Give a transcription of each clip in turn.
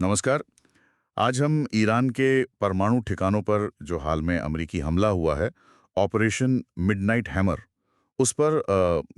नमस्कार। आज हम ईरान के परमाणु ठिकानों पर जो हाल में अमेरिकी हमला हुआ है, ऑपरेशन मिडनाइट हैमर, उस पर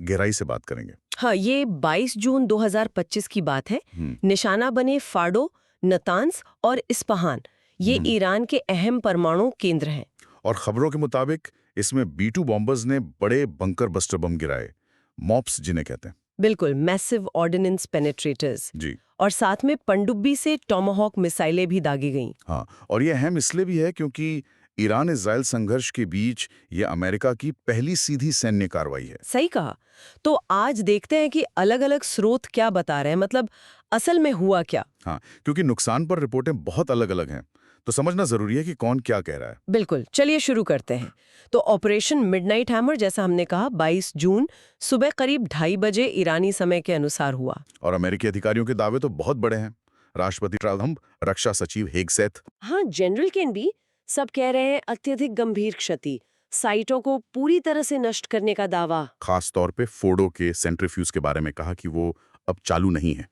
गहराई से बात करेंगे। हाँ, ये 22 जून 2025 की बात है। हम्म। निशाना बने फाडो, नतांस और इस्पाहान। ये हम्म। ईरान के अहम परमाणु केंद्र हैं। और खबरों के मुताबिक इसमें B2 बॉम्बर्स ने बड़े बंकर बस्टर बम गिराए, मॉप्स जिन्हें कहते हैं। बिल्कुल, मैसिव ऑर्डिनेंस पेनेट्रेटर्स। जी। और साथ में पनडुब्बी से टॉमाहॉक मिसाइलें भी दागी गईं। हाँ, और ये अहम इसलिए भी है क्योंकि ईरान इजराइल संघर्ष के बीच ये अमेरिका की पहली सीधी सैन्य कार्रवाई है। सही कहा। तो आज देखते हैं कि अलग-अलग स्रोत क्या बता रहे हैं, मतलब असल में हुआ क्या। हाँ, क्योंकि नुकसान पर रिपोर्टें बहुत अलग-अलग हैं, तो समझना जरूरी है कि कौन क्या कह रहा है। बिल्कुल, चलिए शुरू करते हैं। तो ऑपरेशन मिडनाइट हैमर, जैसा हमने कहा, 22 जून सुबह करीब 2:30 बजे ईरानी समय के अनुसार हुआ। और अमेरिकी अधिकारियों के दावे तो बहुत बड़े हैं। राष्ट्रपति ट्रम्प, रक्षा सचिव हेगसेथ। हाँ, जनरल केन भी सब कह रहे हैं अत्यधिक गंभीर क्षति, साइटों को पूरी तरह से नष्ट करने का दावा। खास तौर पे फोर्डो के सेंट्रीफ्यूज के बारे में कहा कि वो अब चालू नहीं है।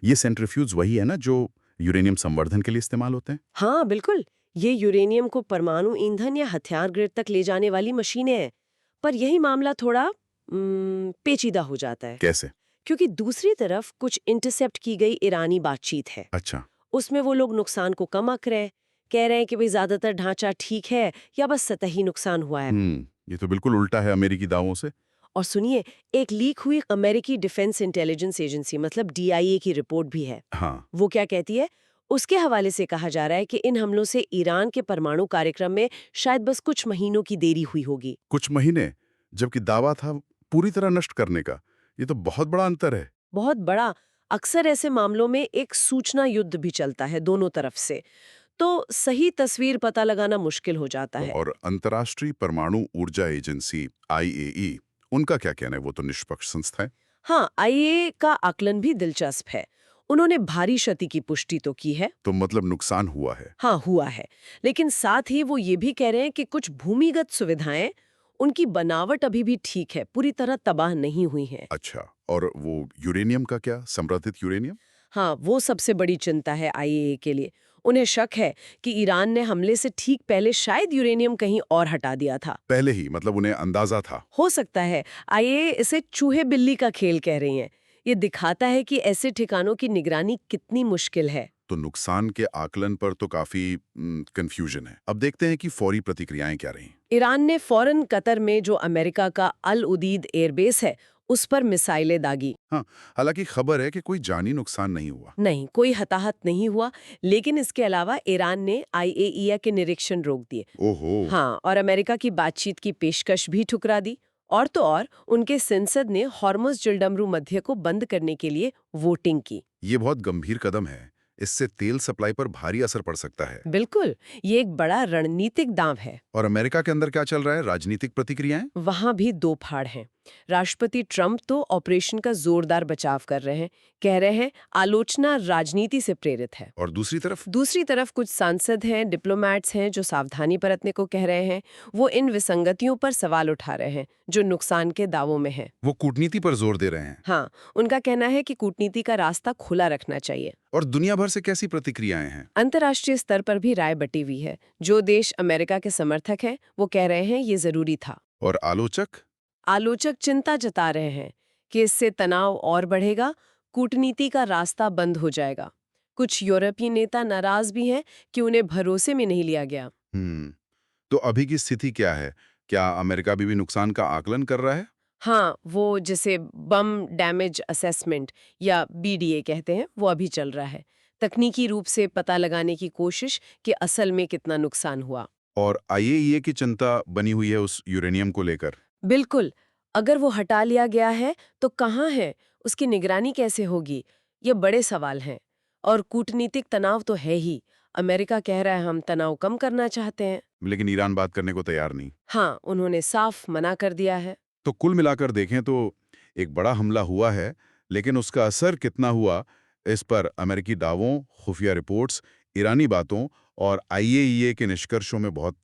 ये सेंट्रीफ्यूज वही है ना जो यूरेनियम संवर्धन के लिए इस्तेमाल होते हैं। हाँ बिल्कुल, ये यूरेनियम को परमाणु ईंधन या हथियार ग्रिड तक ले जाने वाली मशीनें हैं। पर यही मामला थोड़ा पेचीदा हो जाता है, कैसे? क्योंकि दूसरी तरफ कुछ इंटरसेप्ट की गई ईरानी बातचीत है। अच्छा। उसमें वो लोग नुकसान को कम आंक रहे हैं, कह रहे हैं कि भाई ज्यादातर ढांचा ठीक है या बस सतही नुकसान हुआ है। ये तो बिल्कुल उल्टा है अमेरिकी दावों से। और सुनिए, एक लीक हुई अमेरिकी डिफेंस इंटेलिजेंस एजेंसी मतलब डीआईए की रिपोर्ट भी है। हाँ। वो क्या कहती है? उसके हवाले से कहा जा रहा है कि इन हमलों से ईरान के परमाणु कार्यक्रम में शायद बस कुछ महीनों की देरी हुई होगी। कुछ महीने, जबकि दावा था पूरी तरह नष्ट करने का। ये तो बहुत बड़ा अंतर है। बहुत बड़ा। अक्सर ऐसे मामलों में एक सूचना युद्ध भी चलता है दोनों तरफ से, तो सही तस्वीर पता लगाना मुश्किल हो जाता है। और अंतर्राष्ट्रीय परमाणु ऊर्जा एजेंसी IAEA, उनका क्या कहना है? वो तो निष्पक्ष संस्था है। हाँ, आईएए का आकलन भी दिलचस्प है। उन्होंने भारी क्षति की पुष्टि तो की है। तो मतलब नुकसान हुआ है। हाँ, हुआ है। लेकिन साथ ही वो ये भी कह रहे हैं कि कुछ भूमिगत सुविधाएं, उनकी बनावट अभी भी ठीक है, पूरी तरह तबाह नहीं हुई हैं। अच्छा, और वो यूरेनियम का क्या? समृद्धित यूरेनियम? हाँ, वो सबसे बड़ी चिंता है आईएए के लिए। उन्हें शक है कि ईरान ने हमले से ठीक पहले शायद यूरेनियम कहीं और हटा दिया था। पहले ही, मतलब उन्हें अंदाजा था। हो सकता है। आईएए इसे चूहे बिल्ली का खेल कह रही हैं। ये दिखाता है कि ऐसे ठिकानों की निगरानी कितनी मुश्किल है। तो नुकसान के आकलन पर तो काफी कंफ्यूजन है। अब देखते हैं कि फौरी प्रतिक्रियाएं क्या रही। ईरान ने फौरन कतर में जो अमेरिका का अल उदीद एयरबेस है, उस पर मिसाइलें दागी। हाँ, हालांकि खबर है कि कोई जानी नुकसान नहीं हुआ। नहीं, कोई हताहत नहीं हुआ, लेकिन इसके अलावा ईरान ने आईएईए के निरीक्षण रोक दिए। ओहो। हाँ, और अमेरिका की बातचीत की पेशकश भी ठुकरा दी। और तो और, उनके संसद ने हॉर्मुज़ जलडमरू मध्य को बंद करने के लिए वोटिंग की। ये बहुत गंभीर कदम है। इससे तेल सप्लाई पर भारी असर पड़ सकता है। बिल्कुल, ये एक बड़ा रणनीतिक दांव है। और अमेरिका के अंदर क्या चल रहा है? राजनीतिक प्रतिक्रियाएं? वहां भी दो फाड़ हैं। राष्ट्रपति ट्रंप तो ऑपरेशन का जोरदार बचाव कर रहे हैं, कह रहे हैं आलोचना राजनीति से प्रेरित है। और दूसरी तरफ कुछ सांसद हैं, डिप्लोमैट्स हैं जो सावधानी बरतने को कह रहे हैं। वो इन विसंगतियों पर सवाल उठा रहे हैं जो नुकसान के दावों में हैं। वो कूटनीति पर जोर दे रहे हैं। हाँ, उनका कहना है कि कूटनीति का रास्ता खुला रखना चाहिए। और दुनिया भर से कैसी प्रतिक्रियाएं हैं? अंतर्राष्ट्रीय स्तर पर भी राय बटी हुई है। जो देश अमेरिका के समर्थक हैं, वो कह रहे हैं ये जरूरी था। और आलोचक? आलोचक चिंता जता रहे हैं कि इससे तनाव और बढ़ेगा, कूटनीति का रास्ता बंद हो जाएगा। कुछ यूरोपीय नेता नाराज भी हैं कि उन्हें भरोसे में नहीं लिया गया। तो अभी की स्थिति क्या है? क्या अमेरिका भी नुकसान का आकलन कर रहा है? हाँ, वो जिसे बम डैमेज असेसमेंट या बीडीए कहते हैं, वो अभी चल रहा है। तकनीकी रूप से पता लगाने की कोशिश कि असल में कितना नुकसान हुआ। और IAEA की चिंता बनी हुई है उस यूरेनियम को लेकर। बिल्कुल, अगर वो हटा लिया गया है तो कहाँ है, उसकी निगरानी कैसे होगी, ये बड़े सवाल हैं। और कूटनीतिक तनाव तो है ही। अमेरिका कह रहा है हम तनाव कम करना चाहते हैं। लेकिन ईरान बात करने को तैयार नहीं। हाँ, उन्होंने साफ मना कर दिया है। तो कुल मिलाकर देखें तो एक बड़ा हमला हुआ है, लेकिन उसका असर कितना हुआ, इस पर अमेरिकी दावों, खुफिया रिपोर्ट्स, ईरानी बातों और IAEA के निष्कर्षों में बहुत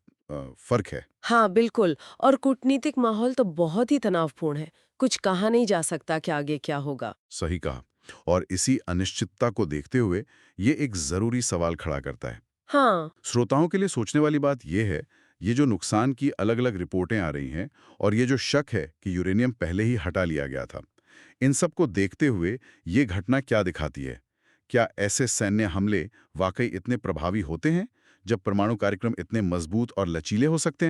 फर्क है। हाँ बिल्कुल, और कूटनीतिक माहौल तो बहुत ही तनावपूर्ण है। कुछ कहा नहीं जा सकता कि आगे क्या होगा। सही कहा। और इसी अनिश्चितता को देखते हुए ये एक ज़रूरी सवाल खड़ा करता है। हाँ। श्रोताओं के लिए सोचने वाली बात यह है, ये जो नुकसान की अलग-अलग रिपोर्टें आ रही हैं और ये जो शक है कि यूरेनियम पहले ही हटा लिया गया था, इन सब को देखते हुए ये घटना क्या दिखाती है? क्या ऐसे सैन्य हमले वाकई इतने प्रभावी होते हैं, जब परमाणु कार्यक्रम इतने मजबूत और लचीले हो सकते हैं?